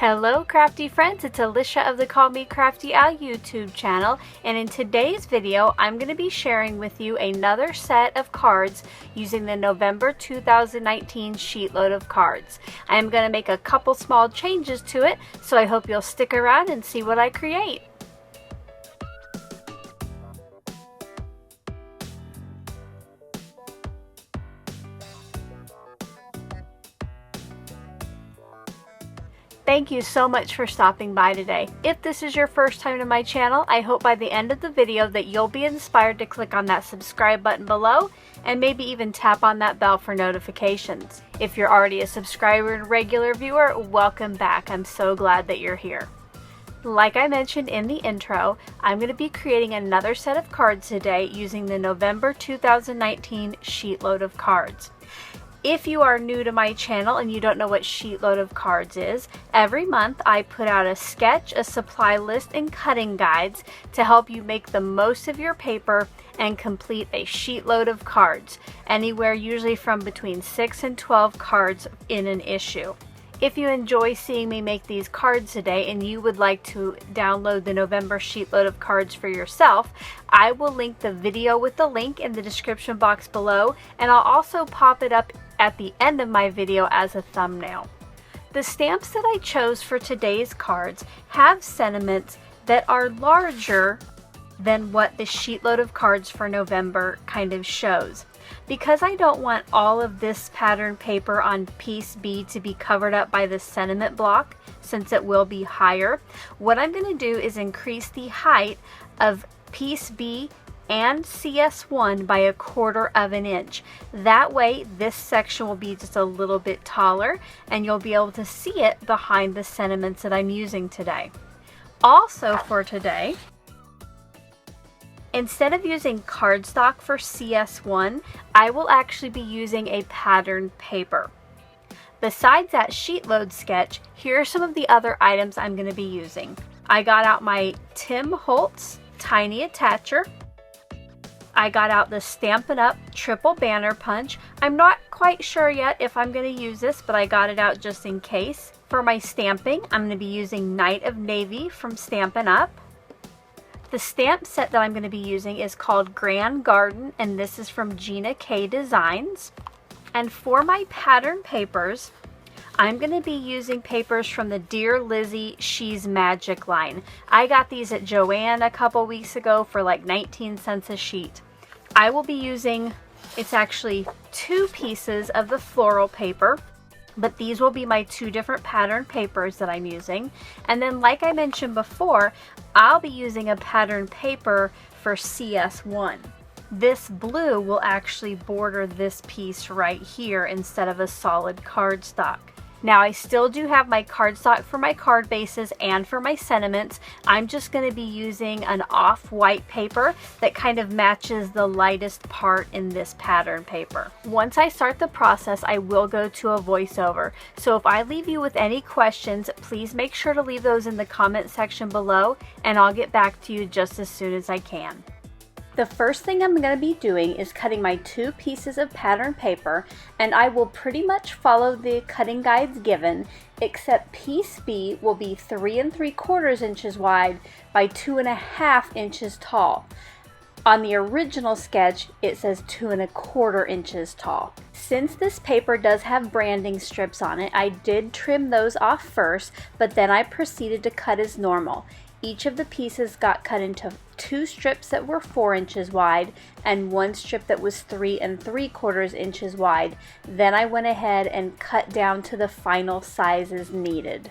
Hello crafty friends, it's Alicia of the Me Crafty YouTube channel, and in today's video I'm going to be sharing with you another set of cards using the November 2019 SheetLoad of Cards. I'm going to make a couple small changes to it, so I hope you'll stick around and see what I create. Thank you so much for stopping by today. If this is your first time to my channel, I hope by the end of the video that you'll be inspired to click on that subscribe button below and maybe even tap on that bell for notifications. If you're already a subscriber and regular viewer, welcome back. I'm so glad that you're here. Like I mentioned in the intro, I'm going to be creating another set of cards today using the November 2019 SheetLoad of Cards. If you are new to my channel and you don't know what SheetLoad of Cards is, every month I put out a sketch, a supply list, and cutting guides to help you make the most of your paper and complete a sheetload of cards, anywhere usually from between 6 and 12 cards in an issue. If you enjoy seeing me make these cards today and you would like to download the November SheetLoad of Cards for yourself, I will link the video with the link in the description box below, and I'll also pop it up at the end of my video as a thumbnail. The stamps that I chose for today's cards have sentiments that are larger than what the SheetLoad of Cards for November kind of shows. Because I don't want all of this pattern paper on piece B to be covered up by the sentiment block, since it will be higher, what I'm going to do is increase the height of piece B and CS1 by 1/4 of an inch. That way this section will be just a little bit taller and you'll be able to see it behind the sentiments that I'm using today. Also for today, instead of using cardstock for CS1, I will actually be using a pattern paper. Besides that SheetLoad sketch, here are some of the other items I'm going to be using. I got out my Tim Holtz Tiny Attacher. I got out the Stampin' Up! Triple Banner Punch. I'm not quite sure yet if I'm going to use this, but I got it out just in case. For my stamping, I'm going to be using Night of Navy from Stampin' Up! The stamp set that I'm going to be using is called Grand Garden, and this is from Gina K Designs. And for my pattern papers, I'm going to be using papers from the Dear Lizzy She's Magic line. I got these at Joann a couple weeks ago for like 19 cents a sheet. I will be using, it's actually 2 pieces of the floral paper, but these will be my 2 different pattern papers that I'm using. And then like I mentioned before, I'll be using a pattern paper for CS1. This blue will actually border this piece right here instead of a solid cardstock. Now I still do have my cardstock for my card bases and for my sentiments. I'm just going to be using an off-white paper that kind of matches the lightest part in this pattern paper. Once I start the process, I will go to a voiceover. So if I leave you with any questions, please make sure to leave those in the comment section below, and I'll get back to you just as soon as I can. The first thing I'm going to be doing is cutting my 2 pieces of pattern paper, and I will pretty much follow the cutting guides given, except piece B will be 3 3/4 inches wide by 2.5 inches tall. On the original sketch, it says 2 1/4 inches tall. Since this paper does have branding strips on it, I did trim those off first, but then I proceeded to cut as normal. Each of the pieces got cut into 2 strips that were 4 inches wide and 1 strip that was 3 3/4 inches wide. Then I went ahead and cut down to the final sizes needed.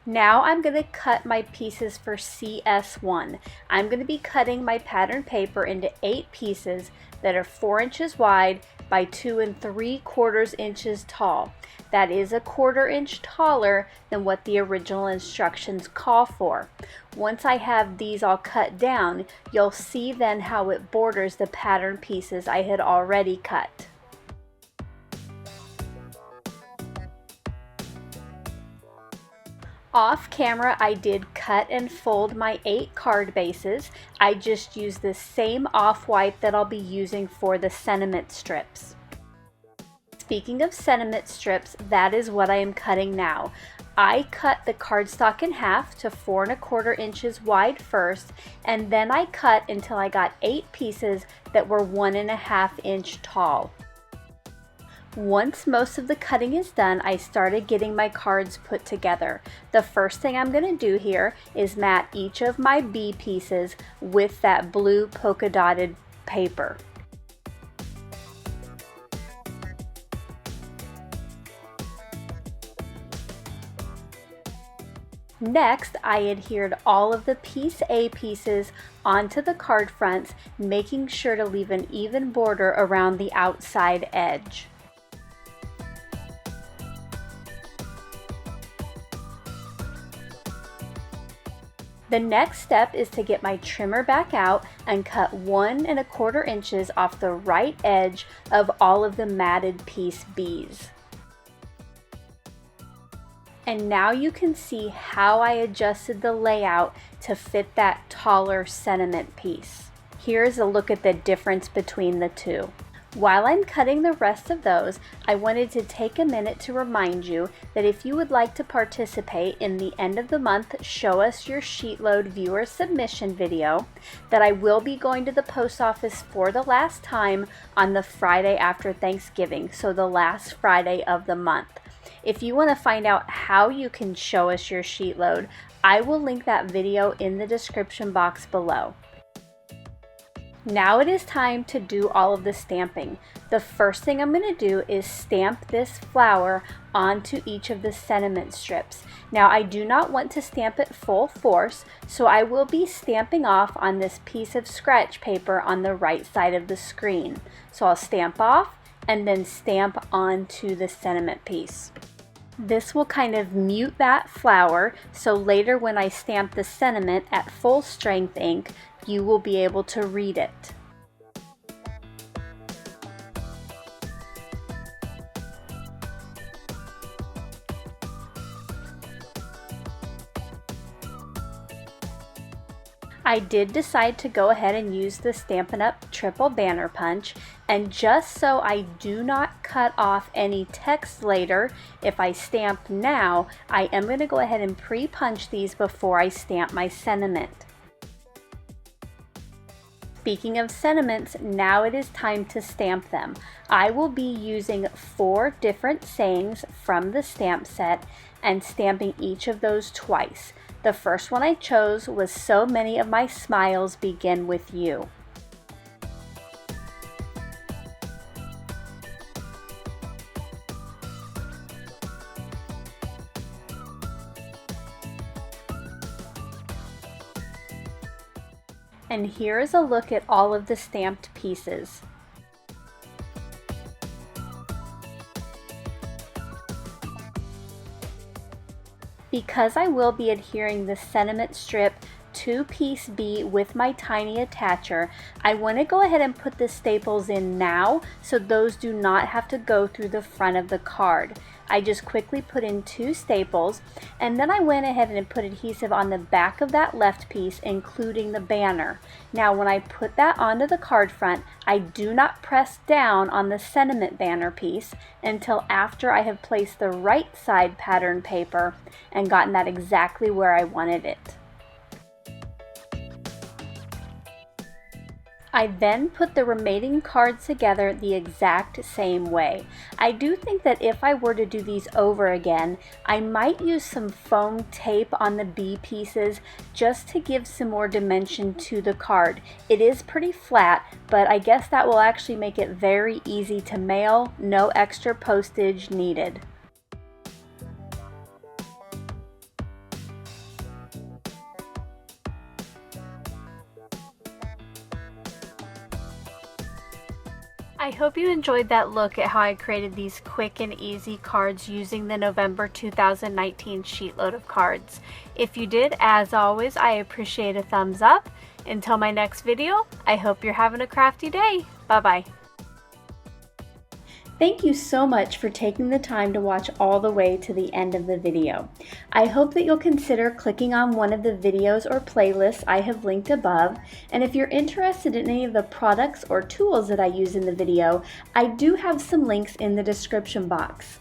Now I'm going to cut my pieces for CS1. I'm going to be cutting my pattern paper into 8 pieces that are 4 inches wide by 2 3/4 inches tall. That is 1/4 inch taller than what the original instructions call for. Once I have these all cut down, you'll see then how it borders the pattern pieces I had already cut. Off camera, I did cut and fold my 8 card bases. I just used the same off-white that I'll be using for the sentiment strips. Speaking of sentiment strips, that is what I am cutting now. I cut the cardstock in half to 4 1/4 inches wide first, and then I cut until I got 8 pieces that were 1 1/2 inch tall. Once most of the cutting is done, I started getting my cards put together. The first thing I'm going to do here is mat each of my B pieces with that blue polka dotted paper. Next, I adhered all of the piece A pieces onto the card fronts, making sure to leave an even border around the outside edge. The next step is to get my trimmer back out and cut 1 1/4 inches off the right edge of all of the matted piece B's. And now you can see how I adjusted the layout to fit that taller sentiment piece. Here's a look at the difference between the two. While I'm cutting the rest of those, I wanted to take a minute to remind you that if you would like to participate in the end of the month Show Us Your SheetLoad viewer submission video, that I will be going to the post office for the last time on the Friday after Thanksgiving, so the last Friday of the month. If you want to find out how you can show us your SheetLoad, I will link that video in the description box below. Now it is time to do all of the stamping. The first thing I'm going to do is stamp this flower onto each of the sentiment strips. Now I do not want to stamp it full force, so I will be stamping off on this piece of scratch paper on the right side of the screen. So I'll stamp off and then stamp onto the sentiment piece. This will kind of mute that flower, so later when I stamp the sentiment at full strength ink, you will be able to read it. I did decide to go ahead and use the Stampin' Up! Triple Banner Punch, and just so I do not cut off any text later if I stamp now, I am going to go ahead and pre-punch these before I stamp my sentiment. Speaking of sentiments, now it is time to stamp them. I will be using 4 different sayings from the stamp set and stamping each of those twice. The first one I chose was "So many of my smiles begin with you." And here is a look at all of the stamped pieces. Because I will be adhering the sentiment strip to piece B with my tiny attacher, I want to go ahead and put the staples in now so those do not have to go through the front of the card. I just quickly put in 2 staples, and then I went ahead and put adhesive on the back of that left piece, including the banner. Now when I put that onto the card front, I do not press down on the sentiment banner piece until after I have placed the right side pattern paper and gotten that exactly where I wanted it. I then put the remaining cards together the exact same way. I do think that if I were to do these over again, I might use some foam tape on the B pieces just to give some more dimension to the card. It is pretty flat, but I guess that will actually make it very easy to mail, no extra postage needed. I hope you enjoyed that look at how I created these quick and easy cards using the November 2019 SheetLoad of Cards. If you did, as always, I appreciate a thumbs up. Until my next video, I hope you're having a crafty day. Bye-bye. Thank you so much for taking the time to watch all the way to the end of the video. I hope that you'll consider clicking on one of the videos or playlists I have linked above, and if you're interested in any of the products or tools that I use in the video, I do have some links in the description box.